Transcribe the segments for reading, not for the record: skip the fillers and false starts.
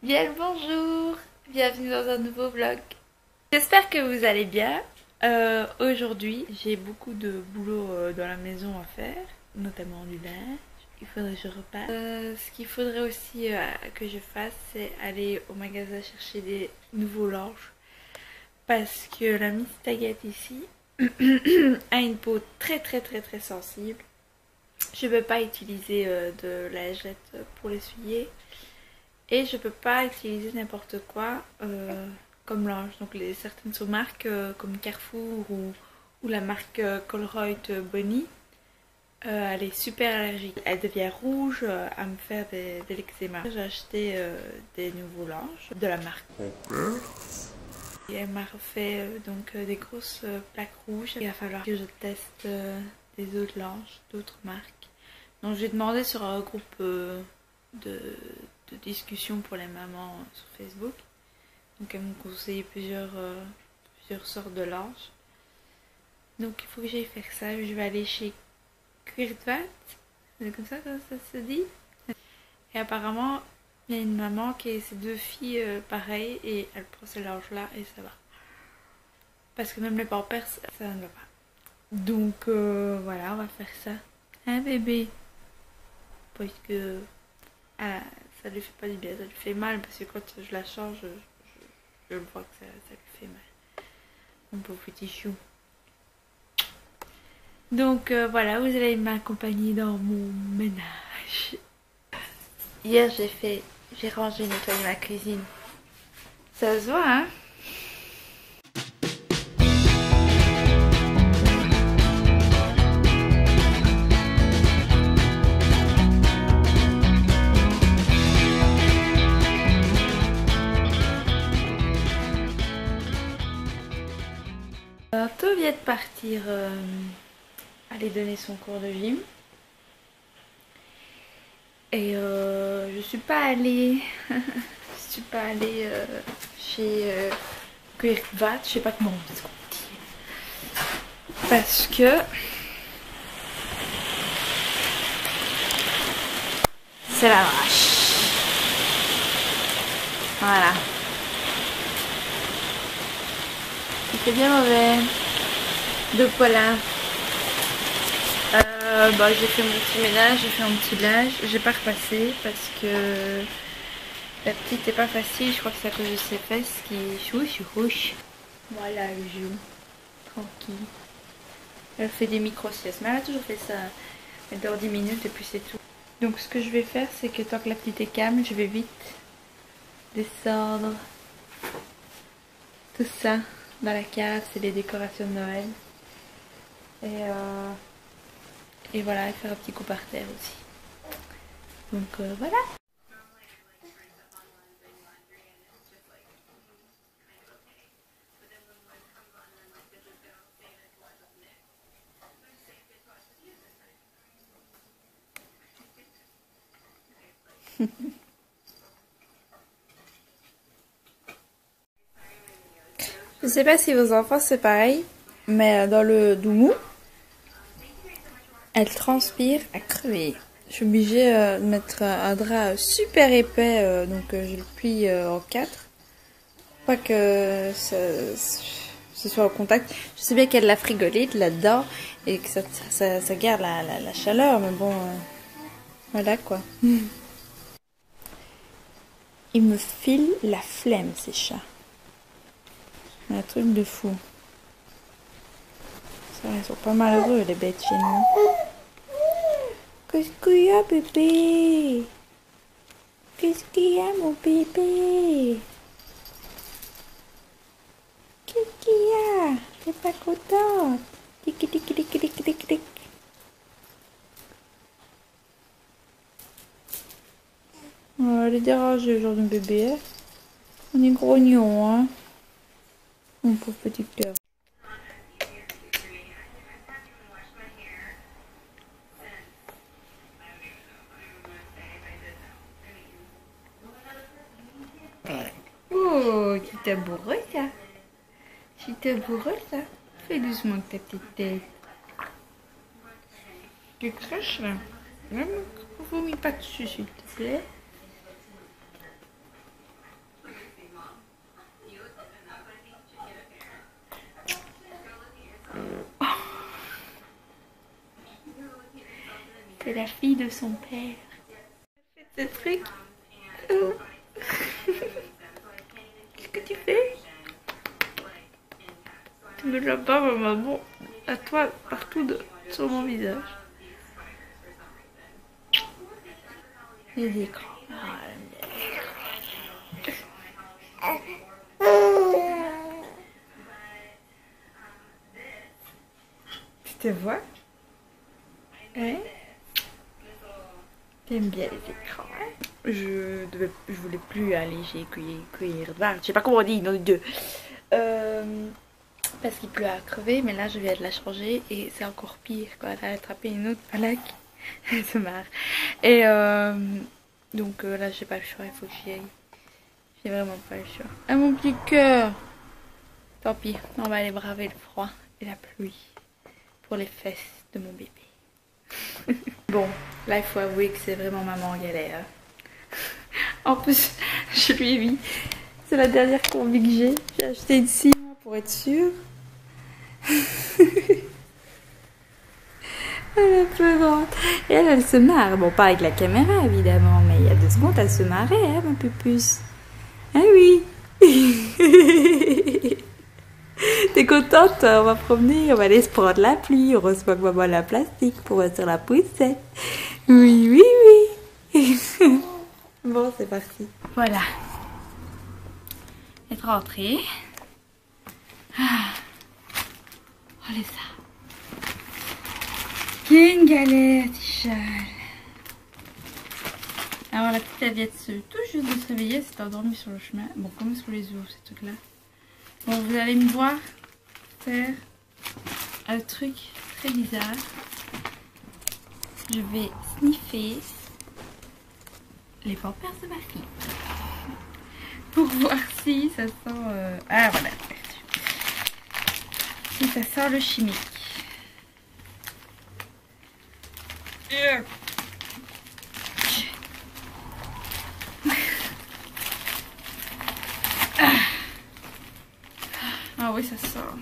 Bien le bonjour, bienvenue dans un nouveau vlog. J'espère que vous allez bien. Aujourd'hui, j'ai beaucoup de boulot dans la maison à faire, notamment du linge. Il faudrait que je repasse. Ce qu'il faudrait aussi que je fasse, c'est aller au magasin chercher des nouveaux linges. Parce que la Miss Taguette ici a une peau très sensible. Je ne peux pas utiliser de la lingette pour l'essuyer. Et je peux pas utiliser n'importe quoi comme linge. Donc certaines sont marques comme Carrefour ou la marque Colruyt Bonnie. Elle est super allergique. Elle devient rouge à me faire de l'eczéma. J'ai acheté des nouveaux linges de la marque. Et elle m'a refait des grosses plaques rouges. Il va falloir que je teste des autres linges, d'autres marques. Donc j'ai demandé sur un groupe de discussion pour les mamans sur Facebook. Donc elles m'ont conseillé plusieurs sortes de linge. Donc il faut que j'aille faire ça. Je vais aller chez Kuirtvat. C'est comme ça que ça se dit. Et apparemment, il y a une maman qui a ses deux filles pareilles et elle prend ces linges là et ça va. Parce que même les pampers, ça ne va pas. Donc voilà, on va faire ça. Hein bébé? Parce que ça lui fait pas du bien, ça lui fait mal parce que quand je la change, je le vois que ça lui fait mal. Mon pauvre petit chou. Donc voilà, vous allez m'accompagner dans mon ménage. Hier j'ai rangé, nettoyé ma cuisine. Ça se voit, hein? Arthur vient de partir aller donner son cours de gym. Et je suis pas allée chez Kuirtvat, je sais pas comment on dit. Parce que c'est la vache. Voilà. C'est bien mauvais. Donc voilà. J'ai fait mon petit ménage, j'ai fait mon petit linge. J'ai pas repassé parce que la petite est pas facile. Je crois que c'est à cause de ses fesses qui chouche. Voilà, elle joue. Tranquille. Elle fait des micro-siestes. Mais elle a toujours fait ça. Elle dort 10 minutes et puis c'est tout. Donc ce que je vais faire, c'est que tant que la petite est calme, je vais vite descendre tout ça dans la cave. C'est des décorations de Noël. Et voilà, et faire un petit coup par terre aussi. Donc voilà. Je sais pas si vos enfants c'est pareil, mais dans le Doumou, elle transpire à crever. Je suis obligée de mettre un drap super épais, donc je le plie en 4. Pas que ce soit au contact. Je sais bien qu'il y a de la frigolite là-dedans et que ça garde la chaleur, mais bon, voilà quoi. Ils me filent la flemme ces chats. Un truc de fou. Ça, ils sont pas malheureux les bêtes chez nous. Qu'est-ce qu'il y a bébé? Qu'est-ce qu'il y a mon bébé? Qu'est-ce qu'il y a? T'es pas contente? Tic. Oh, elle est dérangée aujourd'hui bébé. Hein? On est grognon, hein? Mon pauvre petit cœur. Oh, tu t'amoureux ça? Tu t'amoureux ça? Fais doucement avec ta petite tête. Tu craches là? Ne vomis pas dessus s'il te plaît. C'est la fille de son père. Ce truc. Oh. Qu'est-ce que tu fais? Tu me l'as pas, maman. À toi, partout sur mon visage. Les écrans. Tu te vois? Hein? T'aimes bien les écrans, hein? Je voulais plus aller chez cueillir je sais pas comment on dit, non, deux. Parce qu'il pleut à crever, mais là je viens de la changer et c'est encore pire quoi. Elle a attrapé une autre plaque. Elle se marre. Et donc là j'ai pas le choix, il faut que j'y aille. J'ai vraiment pas le choix. Ah mon petit cœur! Tant pis, on va aller braver le froid et la pluie pour les fesses de mon bébé. Bon, là il faut avouer que c'est vraiment maman en galère. En plus, je lui ai mis, c'est la dernière combi que j'ai acheté une 6 mois pour être sûre. Elle est pleurante. Et elle se marre. Bon, pas avec la caméra évidemment, mais il y a 2 secondes, elle se marrait, hein, ma pupuce. Ah oui. T'es contente? On va promener, on va aller se prendre la pluie. Heureusement que maman a la plastique pour sur la poussette. Oui, oui, oui. Bon, c'est parti. Voilà. Être rentrée. Ah. Regardez ça. Quelle galère, Tichal. Alors la petite elle vient tout juste de se réveiller, elle s'est endormie sur le chemin. Bon, comment est-ce qu'on les ouvre ces trucs là? Bon, vous allez me voir faire un truc très bizarre. Je vais sniffer les pampers de ma fille pour voir si ça sent... Ah voilà, si ça sent le chimique. Ah oui, ça sort.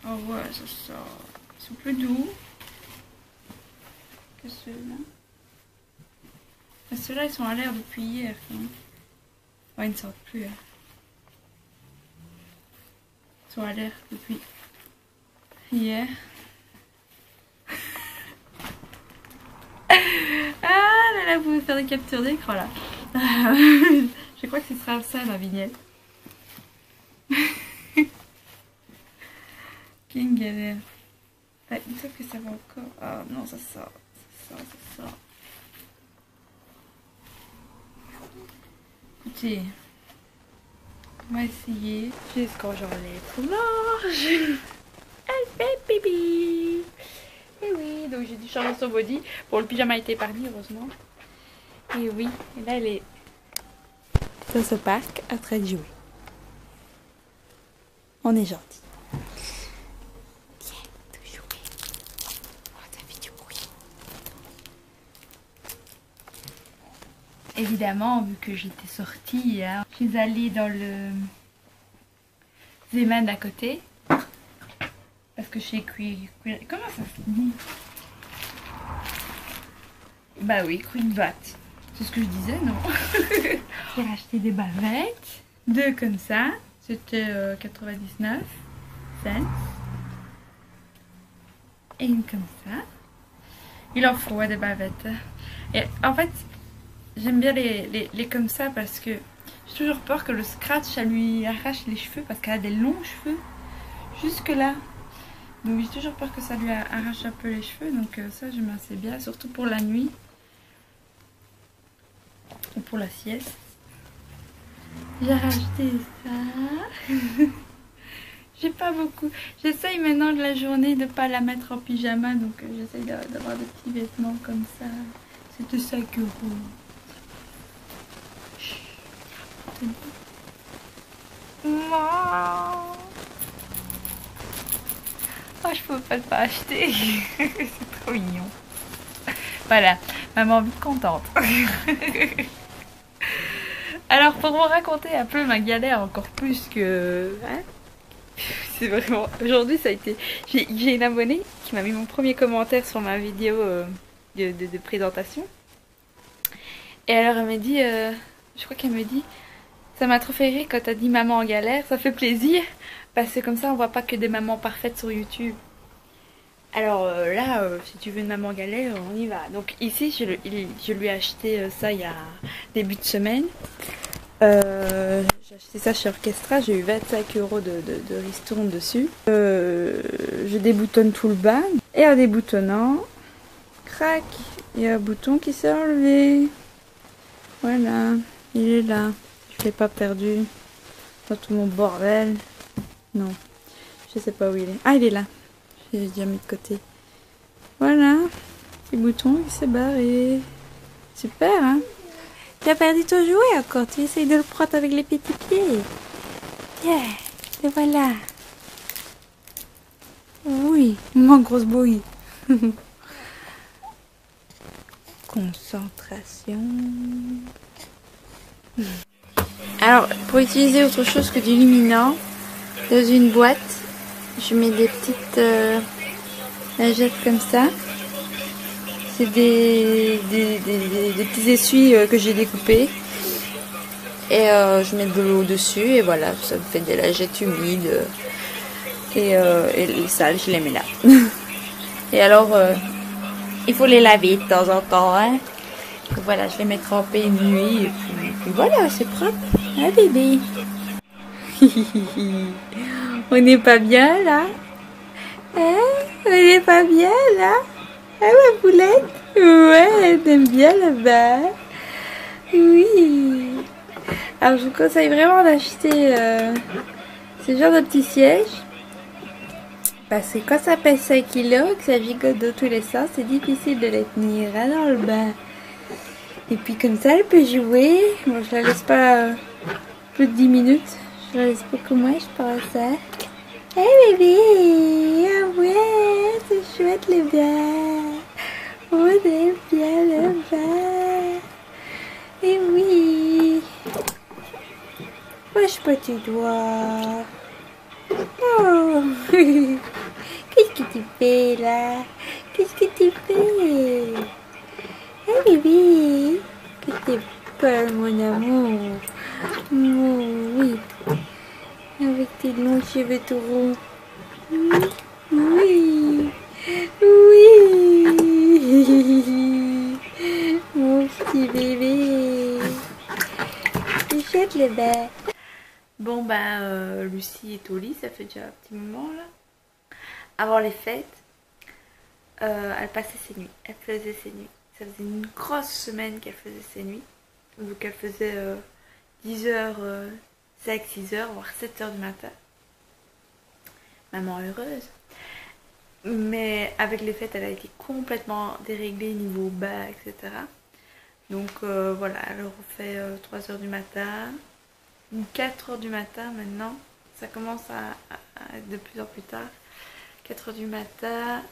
Oh ouais, ça sort. Ils sont plus doux que ceux-là. Ceux-là, ils sont à l'air depuis hier. Hein. Ouais, ils ne sortent plus. Hein. Ils sont à l'air depuis hier. Ah là là, vous pouvez faire des captures d'écran là. Je crois que ce sera ça la vignette. Quelle galère. Ah, il me semble que ça va encore. Ah non, ça sort. Ça sort. Écoutez, on va essayer jusqu'à j'enlève tout large. Elle fait pipi. Et oui, donc j'ai dû changer son body. Bon, le pyjama a été épargné, heureusement. Et oui, et là elle est dans ce parc en train de jouer. On est gentil. Viens, te jouer. Oh, ça fait du bruit. Évidemment, vu que j'étais sortie, hein, je suis allée dans le Zeman d'à côté. Parce que chez comment ça se dit? Bah oui, Queenbat. C'est ce que je disais, non? J'ai acheté des bavettes. 2 comme ça. C'était 99 cents. Et une comme ça. Il en faut des bavettes. Et en fait, j'aime bien les comme ça parce que j'ai toujours peur que le scratch, ça lui arrache les cheveux parce qu'elle a des longs cheveux jusque là. Donc j'ai toujours peur que ça lui arrache un peu les cheveux. Donc ça, j'aime assez bien, surtout pour la nuit. Ou pour la sieste. J'ai racheté ça. J'ai pas beaucoup. J'essaye maintenant de la journée de pas la mettre en pyjama. Donc j'essaye d'avoir des petits vêtements comme ça. C'était 5 €. Oh, je peux pas le pas acheter. C'est trop mignon. Voilà, maman vite contente. Alors pour vous raconter un peu ma galère encore plus que... Hein, C'est vraiment... Aujourd'hui, ça a été... J'ai une abonnée qui m'a mis mon premier commentaire sur ma vidéo de présentation. Et alors, elle m'a dit... je crois qu'elle me dit... Ça m'a trop fait rire quand t'as dit maman en galère. Ça fait plaisir. Parce que comme ça, on voit pas que des mamans parfaites sur YouTube. Alors là, si tu veux une maman en galère, on y va. Donc ici, je lui ai acheté ça il y a début de semaine. J'ai acheté ça chez Orchestra, j'ai eu 25 € de ristourne dessus. Je déboutonne tout le bas. Et en déboutonnant, crac, il y a un bouton qui s'est enlevé. Voilà, il est là. Je l'ai pas perdu dans tout mon bordel. Non, je sais pas où il est. Ah, il est là. J'ai déjà mis de côté. Voilà, petit bouton qui s'est barré. Super, hein? Tu as perdu ton jouet encore, tu essayes de le prendre avec les petits pieds. Tiens, et voilà. Oui, mon grosse bouille. Concentration. Alors, pour utiliser autre chose que du luminant, dans une boîte, je mets des petites lingettes comme ça. C'est des petits essuies que j'ai découpés. Et je mets de l'eau dessus et voilà, ça me fait des lingettes humides. Et les sales, je les mets là. Et alors, il faut les laver de temps en temps. Hein. Donc voilà, je les mets trempées une nuit et puis voilà, c'est propre. Hein bébé? On n'est pas bien là? Hein? On n'est pas bien là? Ah ma poulette? Ouais, t'aimes bien là-bas? Oui. Alors je vous conseille vraiment d'acheter ce genre de petit siège. Parce que quand ça pèse 5 kg, que ça gigote de tous les sens, c'est difficile de les tenir hein, dans le bain. Et puis comme ça, elle peut jouer. Bon, je la laisse pas plus de 10 minutes. Je la laisse beaucoup moins, je pense. Hein. Hey bébé! Ah ouais, c'est chouette le bain. On aime bien le bain. Et oui. Bouge pas tes doigts. Oh. Qu'est-ce que tu fais là? Qu'est-ce que tu fais? Hey bébé. Que t'es pas mon amour. Oh, oui. Avec tes longs cheveux tout roux. Oui. Oui. Mon petit bébé. Tu jettes le bain. Bon ben Lucie est au lit, ça fait déjà un petit moment là. Avant les fêtes, elle passait ses nuits, elle faisait ses nuits. Ça faisait une grosse semaine qu'elle faisait ses nuits. Donc elle faisait 10h, 5, 6h, voire 7h du matin. Maman heureuse. Mais avec les fêtes, elle a été complètement déréglée niveau bas, etc. Donc voilà, elle refait 3h du matin. 4h du matin maintenant, ça commence à être de plus en plus tard. 4h du matin,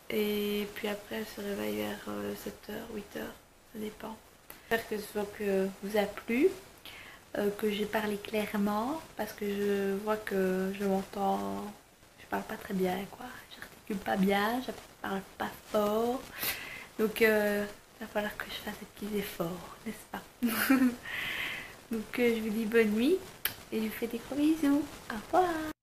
et puis après elle se réveille vers 7h, 8h, ça dépend. J'espère que ce vous a plu, que j'ai parlé clairement, parce que je vois que je m'entends, je parle pas très bien quoi, je articule pas bien, je parle pas fort, donc il va falloir que je fasse des petits efforts, n'est-ce pas? Donc je vous dis bonne nuit et je vous fais des gros bisous. Au revoir.